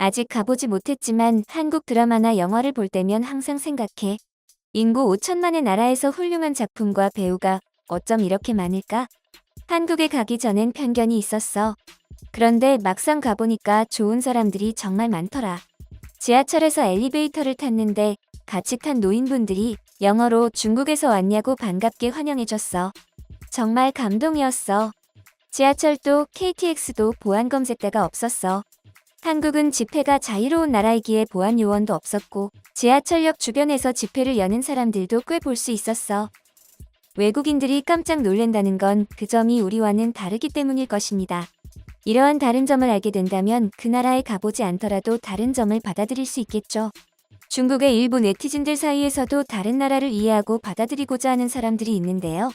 아직 가보지 못했지만 한국 드라마나 영화를 볼 때면 항상 생각해. 인구 5천만의 나라에서 훌륭한 작품과 배우가 어쩜 이렇게 많을까? 한국에 가기 전엔 편견이 있었어. 그런데 막상 가보니까 좋은 사람들이 정말 많더라. 지하철에서 엘리베이터를 탔는데 같이 탄 노인분들이 영어로 중국에서 왔냐고 반갑게 환영해줬어. 정말 감동이었어. 지하철도 KTX도 보안 검색대가 없었어. 한국은 집회가 자유로운 나라이기에 보안 요원도 없었고 지하철역 주변에서 집회를 여는 사람들도 꽤 볼 수 있었어. 외국인들이 깜짝 놀란다는 건 그 점이 우리와는 다르기 때문일 것입니다. 이러한 다른 점을 알게 된다면 그 나라에 가보지 않더라도 다른 점을 받아들일 수 있겠죠. 중국의 일부 네티즌들 사이에서도 다른 나라를 이해하고 받아들이고자 하는 사람들이 있는데요.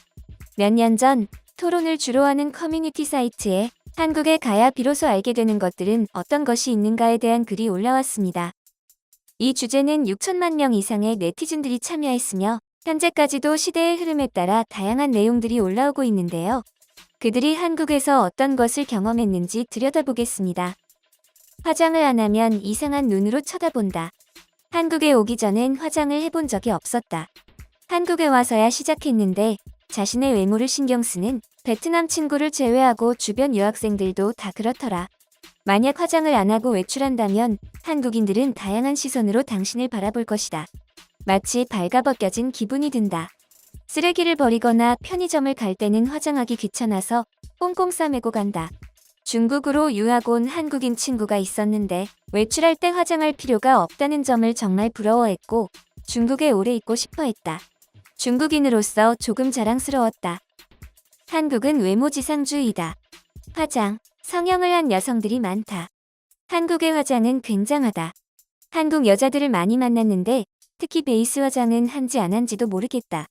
몇 년 전 토론을 주로 하는 커뮤니티 사이트에 한국에 가야 비로소 알게 되는 것들은 어떤 것이 있는가에 대한 글이 올라왔습니다. 이 주제는 6천만 명 이상의 네티즌들이 참여했으며 현재까지도 시대의 흐름에 따라 다양한 내용들이 올라오고 있는데요. 그들이 한국에서 어떤 것을 경험했는지 들여다보겠습니다. 화장을 안 하면 이상한 눈으로 쳐다본다. 한국에 오기 전엔 화장을 해본 적이 없었다. 한국에 와서야 시작했는데 자신의 외모를 신경 쓰는 베트남 친구를 제외하고 주변 유학생들도 다 그렇더라. 만약 화장을 안 하고 외출한다면 한국인들은 다양한 시선으로 당신을 바라볼 것이다. 마치 발가벗겨진 기분이 든다. 쓰레기를 버리거나 편의점을 갈 때는 화장하기 귀찮아서 꽁꽁 싸매고 간다. 중국으로 유학 온 한국인 친구가 있었는데 외출할 때 화장할 필요가 없다는 점을 정말 부러워했고 중국에 오래 있고 싶어 했다. 중국인으로서 조금 자랑스러웠다. 한국은 외모지상주의다. 화장, 성형을 한 여성들이 많다. 한국의 화장은 굉장하다. 한국 여자들을 많이 만났는데 특히 베이스 화장은 한지 안 한지도 모르겠다.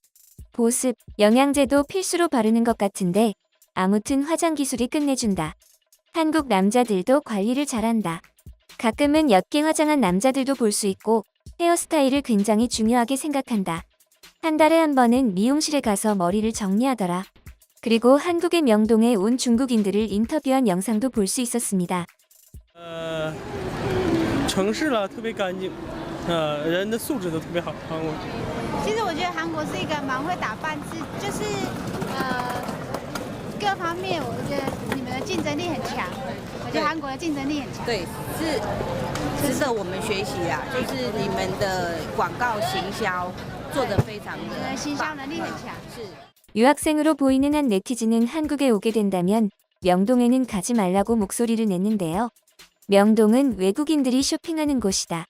보습, 영양제도 필수로 바르는 것 같은데 아무튼 화장 기술이 끝내준다. 한국 남자들도 관리를 잘한다. 가끔은 옅게 화장한 남자들도 볼 수 있고 헤어스타일을 굉장히 중요하게 생각한다. 한 달에 한 번은 미용실에 가서 머리를 정리하더라. 그리고 한국의 명동에 온 중국인들을 인터뷰한 영상도 볼 수 있었습니다. 城市了，特别干净，人的素质都特别好。韩国其实我觉得韩国是一个蛮会打扮，就是各方面，我觉得你们的竞争力很强。我觉得韩国的竞争力很强。对，是值得我们学习啊！就是你们的广告行销做得非常你们的的行销能力很强。 是。 유학생으로 보이는 한 네티즌은 한국에 오게 된다면 명동에는 가지 말라고 목소리를 냈는데요. 명동은 외국인들이 쇼핑하는 곳이다.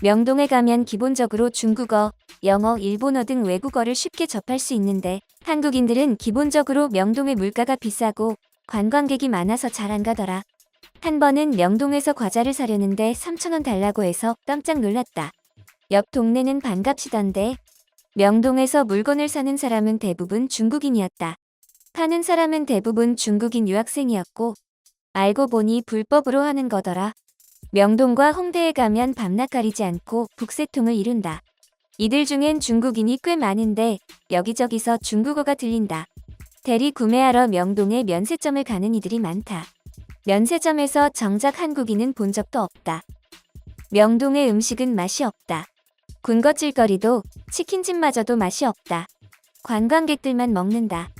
명동에 가면 기본적으로 중국어, 영어, 일본어 등 외국어를 쉽게 접할 수 있는데 한국인들은 기본적으로 명동의 물가가 비싸고 관광객이 많아서 잘 안 가더라. 한 번은 명동에서 과자를 사려는데 3,000원 달라고 해서 깜짝 놀랐다. 옆 동네는 반값이던데. 명동에서 물건을 사는 사람은 대부분 중국인이었다. 파는 사람은 대부분 중국인 유학생이었고 알고 보니 불법으로 하는 거더라. 명동과 홍대에 가면 밤낮 가리지 않고 북새통을 이룬다. 이들 중엔 중국인이 꽤 많은데 여기저기서 중국어가 들린다. 대리 구매하러 명동에 면세점을 가는 이들이 많다. 면세점에서 정작 한국인은 본 적도 없다. 명동의 음식은 맛이 없다. 군것질거리도 치킨집마저도 맛이 없다. 관광객들만 먹는다.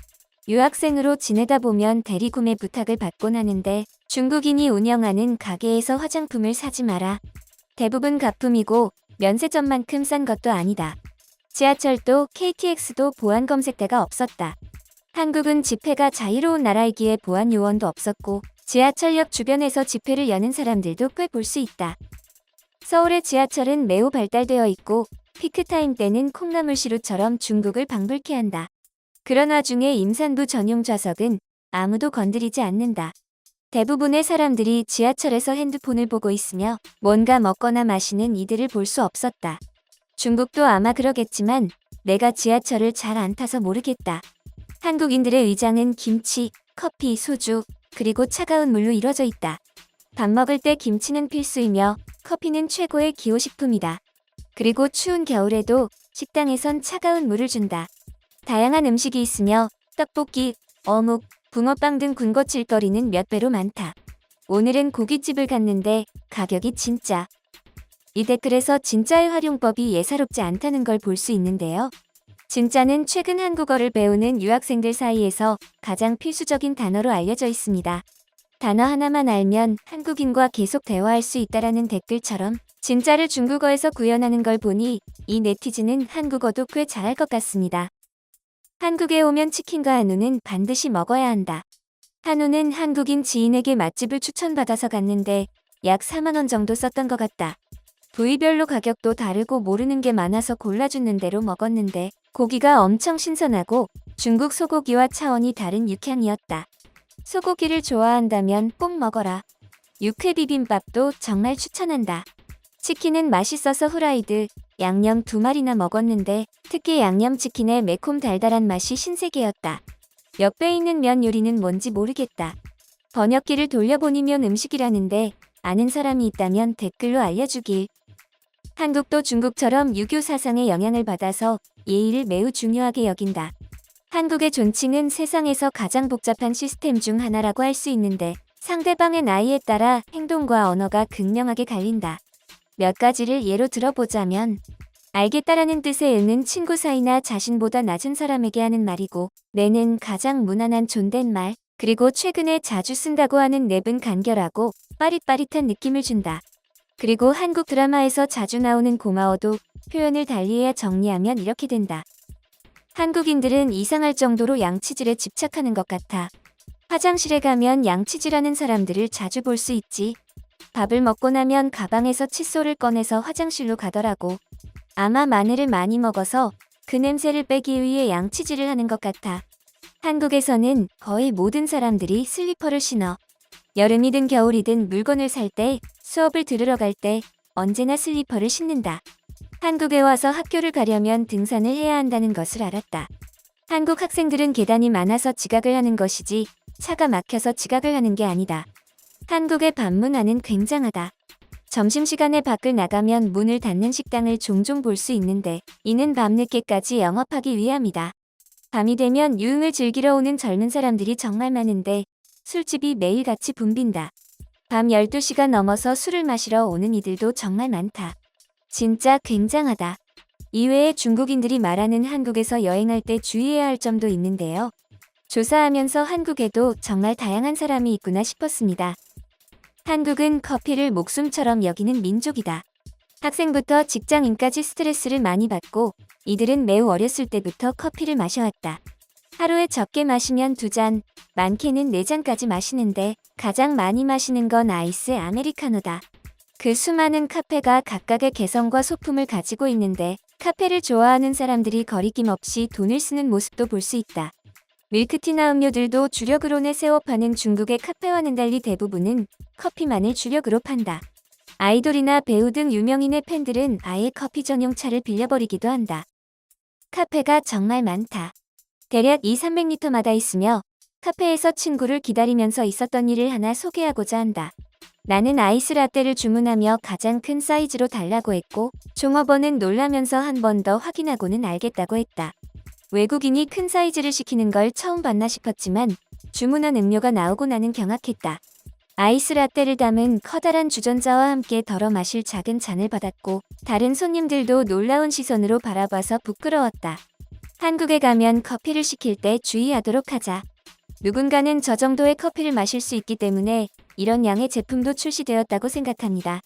유학생으로 지내다 보면 대리구매 부탁을 받곤 하는데 중국인이 운영하는 가게에서 화장품을 사지 마라. 대부분 가품이고 면세점만큼 싼 것도 아니다. 지하철도 KTX도 보안 검색대가 없었다. 한국은 집회가 자유로운 나라이기에 보안 요원도 없었고 지하철역 주변에서 집회를 여는 사람들도 꽤 볼 수 있다. 서울의 지하철은 매우 발달되어 있고 피크타임 때는 콩나물시루처럼 중국을 방불케 한다. 그런 와중에 임산부 전용 좌석은 아무도 건드리지 않는다. 대부분의 사람들이 지하철에서 핸드폰을 보고 있으며 뭔가 먹거나 마시는 이들을 볼 수 없었다. 중국도 아마 그러겠지만 내가 지하철을 잘 안 타서 모르겠다. 한국인들의 위장은 김치, 커피, 소주, 그리고 차가운 물로 이루어져 있다. 밥 먹을 때 김치는 필수이며 커피는 최고의 기호식품이다. 그리고 추운 겨울에도 식당에선 차가운 물을 준다. 다양한 음식이 있으며 떡볶이, 어묵, 붕어빵 등 군것질거리는 몇 배로 많다. 오늘은 고깃집을 갔는데 가격이 진짜. 이 댓글에서 진짜의 활용법이 예사롭지 않다는 걸 볼 수 있는데요. 진짜는 최근 한국어를 배우는 유학생들 사이에서 가장 필수적인 단어로 알려져 있습니다. 단어 하나만 알면 한국인과 계속 대화할 수 있다라는 댓글처럼 진짜를 중국어에서 구현하는 걸 보니 이 네티즌은 한국어도 꽤 잘할 것 같습니다. 한국에 오면 치킨과 한우는 반드시 먹어야 한다. 한우는 한국인 지인에게 맛집을 추천받아서 갔는데 약 4만 원 정도 썼던 것 같다. 부위별로 가격도 다르고 모르는 게 많아서 골라주는 대로 먹었는데 고기가 엄청 신선하고 중국 소고기와 차원이 다른 육향이었다. 소고기를 좋아한다면 꼭 먹어라. 육회 비빔밥도 정말 추천한다. 치킨은 맛있어서 후라이드, 양념 2마리나 먹었는데 특히 양념치킨의 매콤 달달한 맛이 신세계였다. 옆에 있는 면 요리는 뭔지 모르겠다. 번역기를 돌려보니면 음식이라는데 아는 사람이 있다면 댓글로 알려주길. 한국도 중국처럼 유교 사상의 영향을 받아서 예의를 매우 중요하게 여긴다. 한국의 존칭은 세상에서 가장 복잡한 시스템 중 하나라고 할 수 있는데 상대방의 나이에 따라 행동과 언어가 극명하게 갈린다. 몇 가지를 예로 들어보자면 알겠다라는 뜻의 은은 친구 사이나 자신보다 낮은 사람에게 하는 말이고 네는 가장 무난한 존댓말, 그리고 최근에 자주 쓴다고 하는 넵은 간결하고 빠릿빠릿한 느낌을 준다. 그리고 한국 드라마에서 자주 나오는 고마워도 표현을 달리해야 정리하면 이렇게 된다. 한국인들은 이상할 정도로 양치질에 집착하는 것 같아. 화장실에 가면 양치질하는 사람들을 자주 볼 수 있지. 밥을 먹고 나면 가방에서 칫솔을 꺼내서 화장실로 가더라고. 아마 마늘을 많이 먹어서 그 냄새를 빼기 위해 양치질을 하는 것 같아. 한국에서는 거의 모든 사람들이 슬리퍼를 신어. 여름이든 겨울이든 물건을 살 때, 수업을 들으러 갈 때 언제나 슬리퍼를 신는다. 한국에 와서 학교를 가려면 등산을 해야 한다는 것을 알았다. 한국 학생들은 계단이 많아서 지각을 하는 것이지 차가 막혀서 지각을 하는 게 아니다. 한국의 밤 문화는 굉장하다. 점심시간에 밖을 나가면 문을 닫는 식당을 종종 볼 수 있는데 이는 밤늦게까지 영업하기 위함이다. 밤이 되면 유흥을 즐기러 오는 젊은 사람들이 정말 많은데 술집이 매일같이 붐빈다. 밤 12시가 넘어서 술을 마시러 오는 이들도 정말 많다. 진짜 굉장하다. 이외에 중국인들이 말하는 한국에서 여행할 때 주의해야 할 점도 있는데요. 조사하면서 한국에도 정말 다양한 사람이 있구나 싶었습니다. 한국은 커피를 목숨처럼 여기는 민족이다. 학생부터 직장인까지 스트레스를 많이 받고 이들은 매우 어렸을 때부터 커피를 마셔왔다. 하루에 적게 마시면 2잔, 많게는 4잔까지 마시는데 가장 많이 마시는 건 아이스 아메리카노다. 그 수많은 카페가 각각의 개성과 소품을 가지고 있는데 카페를 좋아하는 사람들이 거리낌 없이 돈을 쓰는 모습도 볼 수 있다. 밀크티나 음료들도 주력으로 내세워 파는 중국의 카페와는 달리 대부분은 커피만을 주력으로 판다. 아이돌이나 배우 등 유명인의 팬들은 아예 커피 전용 차를 빌려버리기도 한다. 카페가 정말 많다. 대략 200~300리터마다 있으며 카페에서 친구를 기다리면서 있었던 일을 하나 소개하고자 한다. 나는 아이스 라떼를 주문하며 가장 큰 사이즈로 달라고 했고 종업원은 놀라면서 한 번 더 확인하고는 알겠다고 했다. 외국인이 큰 사이즈를 시키는 걸 처음 봤나 싶었지만 주문한 음료가 나오고 나는 경악했다. 아이스 라떼를 담은 커다란 주전자와 함께 덜어 마실 작은 잔을 받았고 다른 손님들도 놀라운 시선으로 바라봐서 부끄러웠다. 한국에 가면 커피를 시킬 때 주의하도록 하자. 누군가는 저 정도의 커피를 마실 수 있기 때문에 이런 양의 제품도 출시되었다고 생각합니다.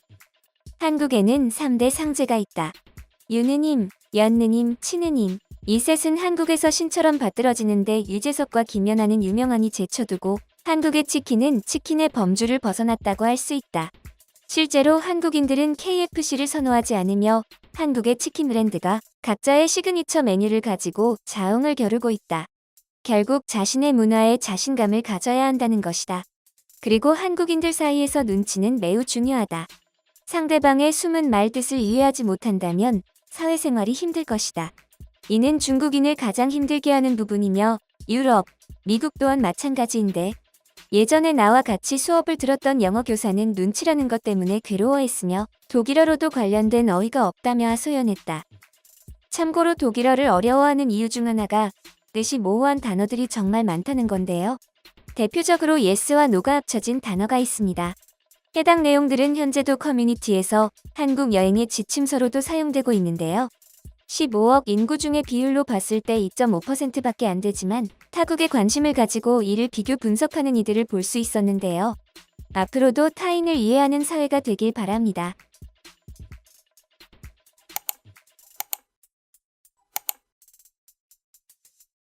한국에는 3대 상제가 있다. 유느님, 연느님, 친느님. 이 셋은 한국에서 신처럼 받들어지는데 유재석과 김연아는 유명하니 제쳐두고 한국의 치킨은 치킨의 범주를 벗어났다고 할 수 있다. 실제로 한국인들은 KFC를 선호하지 않으며 한국의 치킨 브랜드가 각자의 시그니처 메뉴를 가지고 자웅을 겨루고 있다. 결국 자신의 문화에 자신감을 가져야 한다는 것이다. 그리고 한국인들 사이에서 눈치는 매우 중요하다. 상대방의 숨은 말 뜻을 이해하지 못한다면 사회생활이 힘들 것이다. 이는 중국인을 가장 힘들게 하는 부분이며 유럽, 미국 또한 마찬가지인데 예전에 나와 같이 수업을 들었던 영어 교사는 눈치라는 것 때문에 괴로워했으며 독일어로도 관련된 어휘가 없다며 하소연했다. 참고로 독일어를 어려워하는 이유 중 하나가 뜻이 모호한 단어들이 정말 많다는 건데요. 대표적으로 yes와 no가 합쳐진 단어가 있습니다. 해당 내용들은 현재도 커뮤니티에서 한국 여행의 지침서로도 사용되고 있는데요. 15억 인구 중의 비율로 봤을 때 2.5%밖에 안 되지만 타국에 관심을 가지고 이를 비교 분석하는 이들을 볼 수 있었는데요. 앞으로도 타인을 이해하는 사회가 되길 바랍니다.